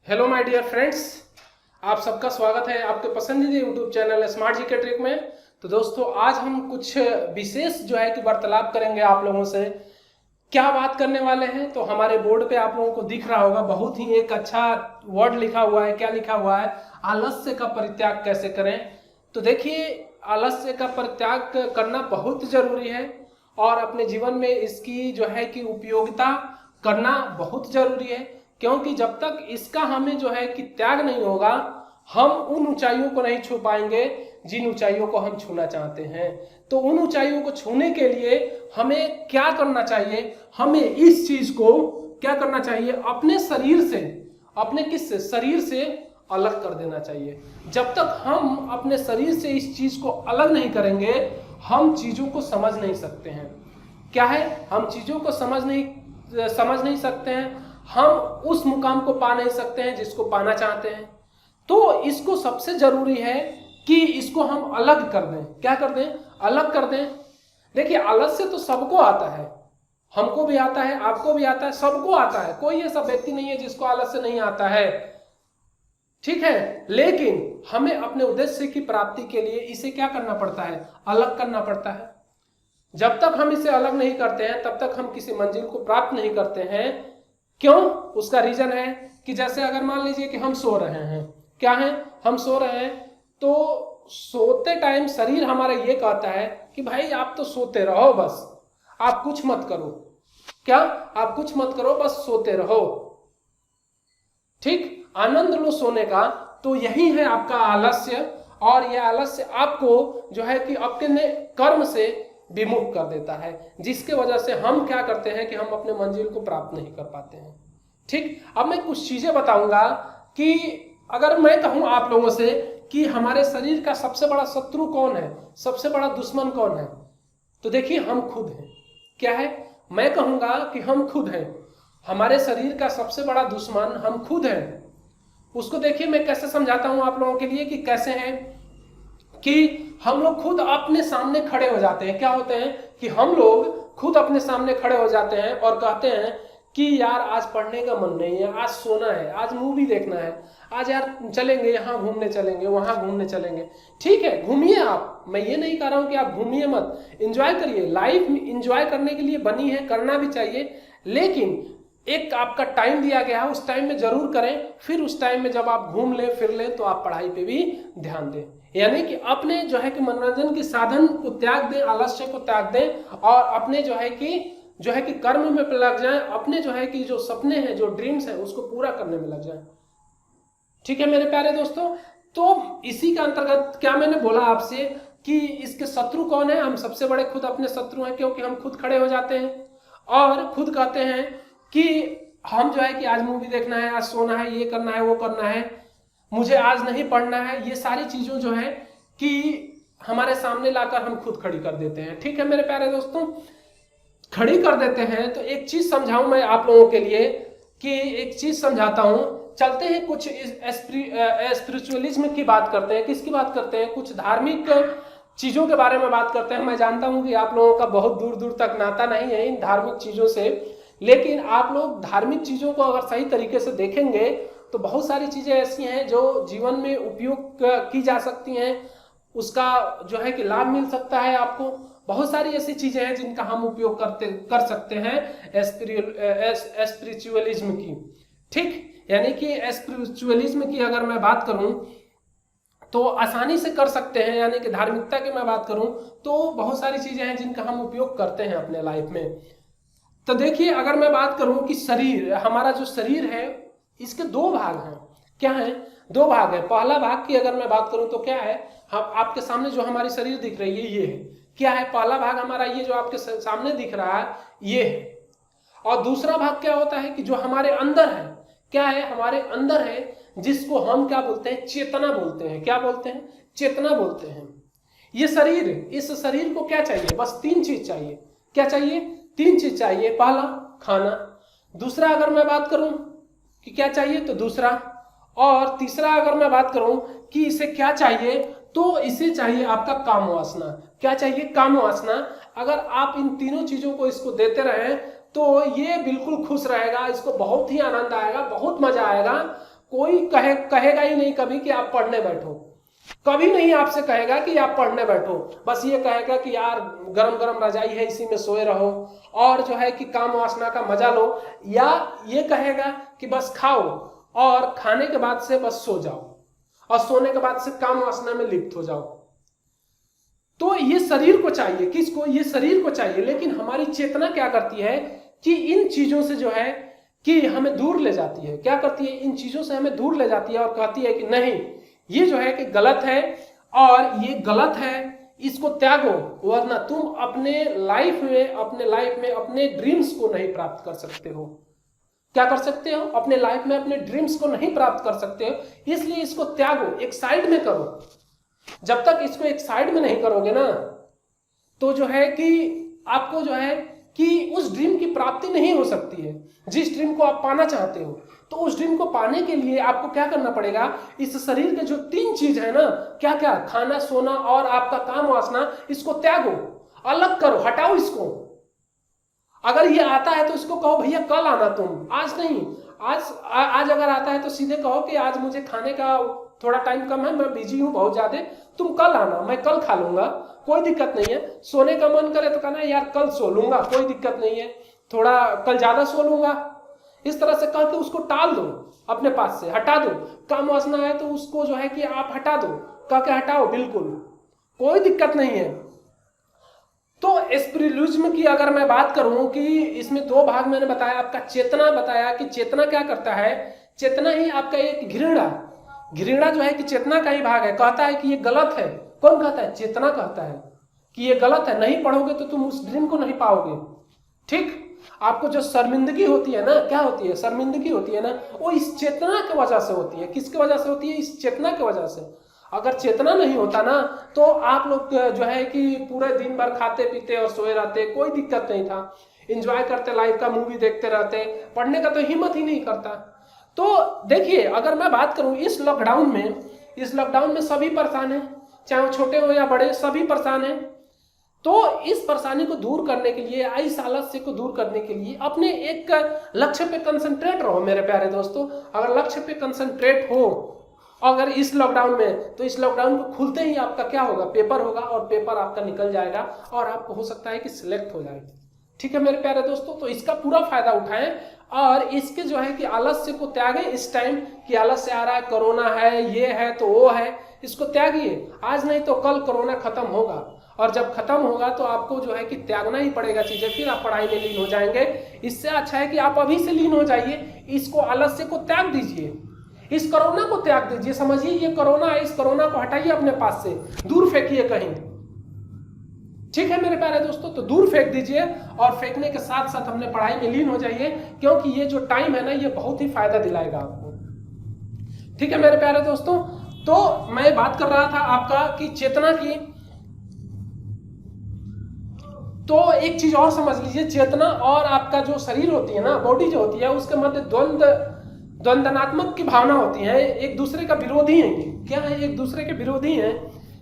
Hello my dear friends, आप सबका स्वागत है आपके पसंदीदा YouTube channel smart GK trick में। तो दोस्तों, आज हम कुछ विशेष कि वार्तालाप करेंगे आप लोगों से। क्या बात करने वाले हैं तो हमारे बोर्ड पे आप लोगों को दिख रहा होगा, बहुत ही एक अच्छा वर्ड लिखा हुआ है। क्या लिखा हुआ है? आलस्य का परित्याग कैसे करें। तो देखिए, आलस्य का परित्याग करना बहुत जरूरी है और अपने जीवन में इसकी उपयोगिता करना बहुत जरूरी है, क्योंकि जब तक इसका हमें त्याग नहीं होगा, हम उन ऊंचाइयों को नहीं छू पाएंगे जिन ऊंचाइयों को हम छूना चाहते हैं। तो उन ऊंचाइयों को छूने के लिए हमें क्या करना चाहिए? हमें इस चीज को क्या करना चाहिए? अपने शरीर से, अपने किससे? शरीर से अलग कर देना चाहिए। जब तक हम अपने शरीर से इस चीज को अलग नहीं करेंगे, हम चीजों को समझ नहीं सकते हैं। क्या है? हम चीजों को समझ नहीं सकते हैं। हम उस मुकाम को पा नहीं सकते हैं जिसको पाना चाहते हैं। तो इसको सबसे जरूरी है कि इसको हम अलग कर दें। क्या कर दें? अलग कर दें। देखिए, आलस्य तो सबको आता है, हमको भी आता है, आपको भी आता है, सबको आता है। कोई ऐसा व्यक्ति नहीं है जिसको आलस्य नहीं आता है, ठीक है। लेकिन हमें अपने उद्देश्य की प्राप्ति के लिए इसे क्या करना पड़ता है? अलग करना पड़ता है। जब तक हम इसे अलग नहीं करते हैं, तब तक हम किसी मंजिल को प्राप्त नहीं करते हैं। क्यों? उसका रीजन है कि जैसे अगर मान लीजिए कि हम सो रहे हैं, क्या है? हम सो रहे हैं, तो सोते टाइम शरीर हमारा ये कहता है कि भाई आप तो सोते रहो, बस आप कुछ मत करो। क्या? आप कुछ मत करो, बस सोते रहो, ठीक, आनंद लो सोने का। तो यही है आपका आलस्य, और यह आलस्य आपको कि अपने कर्म से विमुख कर देता है, जिसके वजह से हम क्या करते हैं कि हम अपने मंजिल को प्राप्त नहीं कर पाते हैं। ठीक। अब मैं कुछ चीजें बताऊंगा कि अगर मैं कहूं आप लोगों से कि हमारे शरीर का सबसे बड़ा शत्रु कौन है, सबसे बड़ा दुश्मन कौन है, तो देखिए, हम खुद हैं। क्या है? मैं कहूंगा कि हम खुद हैं। हमारे शरीर का सबसे बड़ा दुश्मन हम खुद हैं। उसको देखिए, मैं कैसे समझाता हूं आप लोगों के लिए कि कैसे है कि हम लोग खुद अपने सामने खड़े हो जाते हैं। क्या होते हैं कि हम लोग खुद अपने सामने खड़े हो जाते हैं और कहते हैं कि यार आज पढ़ने का मन नहीं है, आज सोना है, आज मूवी देखना है, आज यार चलेंगे, यहाँ घूमने चलेंगे, वहां घूमने चलेंगे। ठीक है, घूमिए आप, मैं ये नहीं कह रहा हूं कि आप घूमिए मत, एंजॉय करिए। लाइफ में एंजॉय करने के लिए बनी है, करना भी चाहिए, लेकिन एक आपका टाइम दिया गया है, उस टाइम में जरूर करें। फिर उस टाइम में जब आप घूम लें फिर लें, तो आप पढ़ाई पे भी ध्यान दें। यानी कि अपने कि मनोरंजन के साधन को त्याग दें, आलस्य को त्याग दें, और अपने कि कर्म में लग जाएं, अपने कि जो सपने हैं, जो ड्रीम्स हैं, उसको पूरा करने में लग जाएं। ठीक है मेरे प्यारे दोस्तों। तो इसी के अंतर्गत क्या मैंने बोला आपसे कि इसके शत्रु कौन है? हम सबसे बड़े खुद अपने शत्रु हैं, क्योंकि हम खुद खड़े हो जाते हैं और खुद कहते हैं कि हम कि आज मूवी देखना है, आज सोना है, ये करना है, वो करना है, मुझे आज नहीं पढ़ना है। ये सारी चीजों कि हमारे सामने लाकर हम खुद खड़ी कर देते हैं। ठीक है मेरे प्यारे दोस्तों, खड़ी कर देते हैं। तो एक चीज समझाऊं मैं आप लोगों के लिए, कि एक चीज समझाता हूं। चलते हैं कुछ स्पिरिचुअलिज्म की बात करते हैं। किसकी बात करते हैं? कुछ धार्मिक चीजों के बारे में बात करते हैं। मैं जानता हूं कि आप लोगों का बहुत दूर दूर तक नाता नहीं है इन धार्मिक चीजों से, लेकिन आप लोग धार्मिक चीजों को अगर सही तरीके से देखेंगे तो बहुत सारी चीजें ऐसी हैं जो जीवन में उपयोग की जा सकती हैं, उसका कि लाभ मिल सकता है आपको। बहुत सारी ऐसी चीजें हैं जिनका हम उपयोग कर सकते हैं स्पिरिचुअलिज्म की। ठीक, यानी कि स्पिरिचुअलिज्म की अगर मैं बात करूं तो आसानी से कर सकते हैं। यानी कि धार्मिकता की मैं बात करूं तो बहुत सारी चीजें हैं जिनका हम उपयोग करते हैं अपने लाइफ में। तो देखिए, अगर मैं बात करूं कि शरीर, हमारा जो शरीर है, इसके दो भाग हैं। क्या है? दो भाग है। पहला भाग की अगर मैं बात करूं तो क्या है? हम आपके सामने जो हमारी शरीर दिख रही है, ये है। क्या है? पहला भाग हमारा ये जो आपके सामने दिख रहा है, ये है। और दूसरा भाग क्या होता है कि जो हमारे अंदर है, क्या है? हमारे अंदर है, जिसको हम क्या बोलते हैं? चेतना बोलते हैं। क्या बोलते हैं? चेतना बोलते हैं। ये शरीर, इस शरीर को क्या चाहिए? बस तीन चीज चाहिए। क्या चाहिए? तीन चीज चाहिए। पहला, खाना। दूसरा अगर मैं बात करूं कि क्या चाहिए, तो दूसरा। और तीसरा अगर मैं बात करूं कि इसे क्या चाहिए, तो इसे चाहिए आपका काम वासना। क्या चाहिए? काम वासना। अगर आप इन तीनों चीजों को इसको देते रहें तो ये बिल्कुल खुश रहेगा, इसको बहुत ही आनंद आएगा, बहुत मजा आएगा। कोई कहेगा ही नहीं कभी कि आप पढ़ने बैठो, कभी नहीं आपसे कहेगा कि आप पढ़ने बैठो। बस ये कहेगा कि यार गरम गरम रजाई है, इसी में सोए रहो और जो है कि काम वासना का मजा लो, या ये कहेगा कि बस खाओ और खाने के बाद से बस सो जाओ और सोने के बाद से काम वासना में लिप्त हो जाओ। तो ये शरीर को चाहिए, किसको? ये शरीर को चाहिए। लेकिन हमारी चेतना क्या करती है कि इन चीजों से जो है कि हमें दूर ले जाती है। क्या करती है? इन चीजों से हमें दूर ले जाती है और कहती है कि नहीं, ये जो है कि गलत है और ये गलत है, इसको त्यागो, वरना तुम अपने लाइफ में अपने ड्रीम्स को नहीं प्राप्त कर सकते हो। क्या कर सकते हो? अपने लाइफ में अपने ड्रीम्स को नहीं प्राप्त कर सकते हो, इसलिए इसको त्यागो, एक साइड में करो। जब तक इसको एक साइड में नहीं करोगे ना, तो जो है कि आपको जो है कि उस ड्रीम की प्राप्ति नहीं हो सकती है। जिस ड्रीम को आप पाना चाहते हो, तो उस ड्रीम को पाने के लिए आपको क्या करना पड़ेगा? इस शरीर के जो 3 चीज है ना, क्या क्या? खाना, सोना और आपका काम वासना, इसको त्यागो, अलग करो, हटाओ इसको। अगर ये आता है तो इसको कहो भैया कल आना, तुम आज नहीं। आज अगर आता है तो सीधे कहो कि आज मुझे खाने का थोड़ा टाइम कम है, मैं बिजी हूं बहुत ज्यादा, तुम कल आना, मैं कल खा लूंगा, कोई दिक्कत नहीं है। सोने का मन करे तो कहना यार कल सो लूंगा, कोई दिक्कत नहीं है, थोड़ा कल ज्यादा सो लूंगा। इस तरह से कह के उसको टाल दो, अपने पास से हटा दो। काम वासना है तो उसको जो है कि आप हटा दो, कह के हटाओ, बिल्कुल कोई दिक्कत नहीं है। तो स्पिरिचुअलिज्म की अगर मैं बात करूं कि इसमें 2 भाग मैंने बताया, आपका चेतना बताया कि चेतना क्या करता है। चेतना ही आपका एक घृणा जो है कि चेतना का ही भाग है, कहता है कि ये गलत है। कौन कहता है? चेतना कहता है कि ये गलत है, नहीं पढ़ोगे तो तुम उस ड्रीम को नहीं पाओगे। ठीक, आपको जो शर्मिंदगी होती है ना, क्या होती है? शर्मिंदगी होती है ना, वो इस चेतना की वजह से होती है। किसकी वजह से होती है? इस चेतना की वजह से। अगर चेतना नहीं होता ना, तो आप लोग जो है कि पूरे दिन भर खाते पीते और सोए रहते, कोई दिक्कत नहीं था, एंजॉय करते लाइफ का, मूवी देखते रहते, पढ़ने का तो हिम्मत ही नहीं करता। तो देखिए, अगर मैं बात करूं इस लॉकडाउन में सभी परेशान हैं, चाहे वो छोटे हो या बड़े, सभी परेशान हैं। तो इस परेशानी को दूर करने के लिए, इस आलस्य को दूर करने के लिए अपने एक लक्ष्य पे कंसंट्रेट रहो मेरे प्यारे दोस्तों। अगर लक्ष्य पे कंसंट्रेट हो, अगर इस लॉकडाउन में, तो इस लॉकडाउन को खुलते ही आपका क्या होगा? पेपर होगा और पेपर आपका निकल जाएगा और आपको हो सकता है कि सिलेक्ट हो जाए। ठीक है मेरे प्यारे दोस्तों, तो इसका पूरा फायदा उठाएं और इसके जो है कि आलस्य को त्यागें। इस टाइम कि आलस्य आ रहा है, कोरोना है, ये है तो वो है, इसको त्यागिए। आज नहीं तो कल कोरोना खत्म होगा, और जब खत्म होगा तो आपको जो है कि त्यागना ही पड़ेगा चीजें, फिर आप पढ़ाई में लीन हो जाएंगे। इससे अच्छा है कि आप अभी से लीन हो जाइए, इसको आलस्य को त्याग दीजिए, इस कोरोना को त्याग दीजिए। समझिए ये कोरोना है, इस कोरोना को हटाइए अपने पास से, दूर फेंकिए कहीं। ठीक है मेरे प्यारे दोस्तों, तो दूर फेंक दीजिए और फेंकने के साथ साथ अपने पढ़ाई में लीन हो जाइए, क्योंकि ये जो टाइम है ना, ये बहुत ही फायदा दिलाएगा आपको। ठीक है मेरे प्यारे दोस्तों, तो मैं बात कर रहा था आपका कि चेतना की। तो एक चीज और समझ लीजिए, चेतना और आपका जो शरीर होती है ना, बॉडी जो होती है, उसके मध्य द्वंद्वनात्मक की भावना होती है, एक दूसरे का विरोधी है। क्या है? एक दूसरे के विरोधी हैं।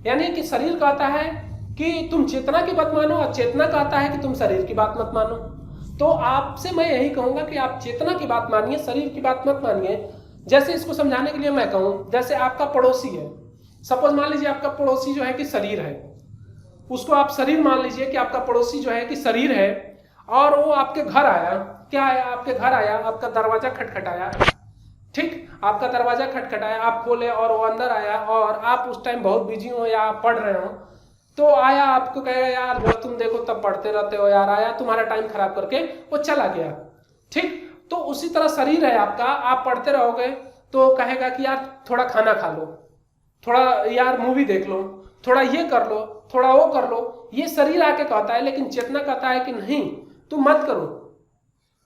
यानी कि शरीर कहता है कि तुम चेतना की बात मानो और चेतना कहता है कि तुम शरीर की बात मत मानो। तो आपसे मैं यही कहूंगा कि आप चेतना की बात मानिए, शरीर की बात मत मानिए। जैसे इसको समझाने के लिए मैं कहूँ, जैसे आपका पड़ोसी है, सपोज मान लीजिए आपका पड़ोसी जो है कि शरीर है, उसको आप शरीर मान लीजिए कि आपका पड़ोसी जो है कि शरीर है, और वो आपके घर आया। क्या आया? आपके घर आया, आपका दरवाजा खटखटाया। ठीक, आपका दरवाजा खटखटाया, आप खोले और वो अंदर आया, और आप उस टाइम बहुत बिजी हो या आप पढ़ रहे हो, तो आया, आपको कहेगा यार जब तुम देखो तब पढ़ते रहते हो यार, आया तुम्हारा टाइम खराब करके वो चला गया। ठीक, तो उसी तरह शरीर है आपका, आप पढ़ते रहोगे तो कहेगा कि यार थोड़ा खाना खा लो, थोड़ा यार मूवी देख लो, थोड़ा ये कर लो, थोड़ा वो कर लो। ये शरीर आके कहता है, लेकिन चेतना कहता है कि नहीं, तुम मत करो।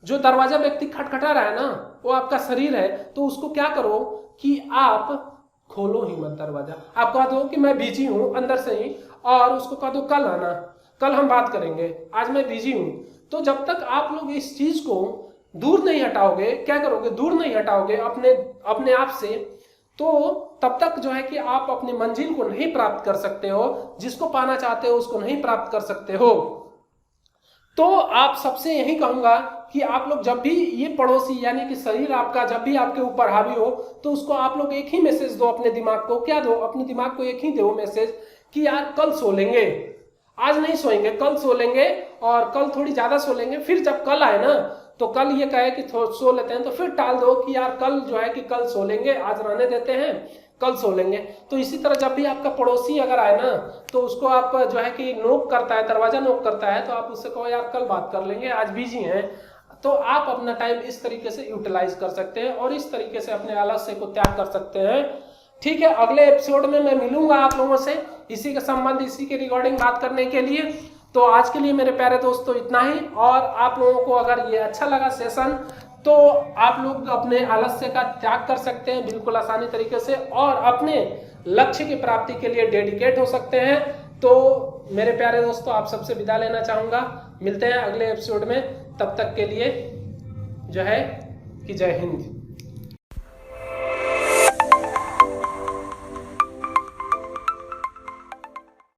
जो दरवाजा व्यक्ति खटखटा रहा है ना, वो आपका शरीर है, तो उसको क्या करो कि आप खोलो ही मत दरवाजा। आप कह दो कि मैं बिजी हूं अंदर से ही, और उसको कह दो कल आना, कल हम बात करेंगे, आज मैं बिजी हूं। तो जब तक आप लोग इस चीज को दूर नहीं हटाओगे, क्या करोगे? दूर नहीं हटाओगे अपने आप से, तो तब तक जो है कि आप अपनी मंजिल को नहीं प्राप्त कर सकते हो, जिसको पाना चाहते हो उसको नहीं प्राप्त कर सकते हो। तो आप सबसे यही कहूंगा कि आप लोग जब भी ये पड़ोसी यानी कि शरीर आपका जब भी आपके ऊपर हावी हो तो उसको आप लोग एक ही मैसेज दो अपने दिमाग को, क्या दो, अपने दिमाग को एक ही दो मैसेज कि यार कल सो लेंगे, आज नहीं सोएंगे, कल सो लेंगे और कल थोड़ी ज्यादा सो लेंगे। फिर जब कल आए ना तो कल ये कहे कि सो लेते हैं तो फिर टाल दो कि यार कल जो है कि कल सो लेंगे, आज रहने देते हैं, कल सो लेंगे। तो इसी तरह जब भी आपका पड़ोसी अगर आए ना तो उसको आप जो है कि नोक करता है, दरवाजा नोक करता है, तो आप उससे कहो यार कल बात कर लेंगे, आज बिजी हैं। तो आप अपना टाइम इस तरीके से यूटिलाइज कर सकते हैं और इस तरीके से अपने आलस्य को त्याग कर सकते हैं। ठीक है, अगले एपिसोड में मैं मिलूंगा आप लोगों से इसी के संबंध, इसी के रिगार्डिंग बात करने के लिए। तो आज के लिए मेरे प्यारे दोस्तों इतना ही। और आप लोगों को अगर ये अच्छा लगा सेशन तो आप लोग अपने आलस्य का त्याग कर सकते हैं बिल्कुल आसानी तरीके से और अपने लक्ष्य की प्राप्ति के लिए डेडिकेट हो सकते हैं। तो मेरे प्यारे दोस्तों आप सबसे विदा लेना चाहूंगा, मिलते हैं अगले एपिसोड में, तब तक के लिए जो है कि जय हिंद।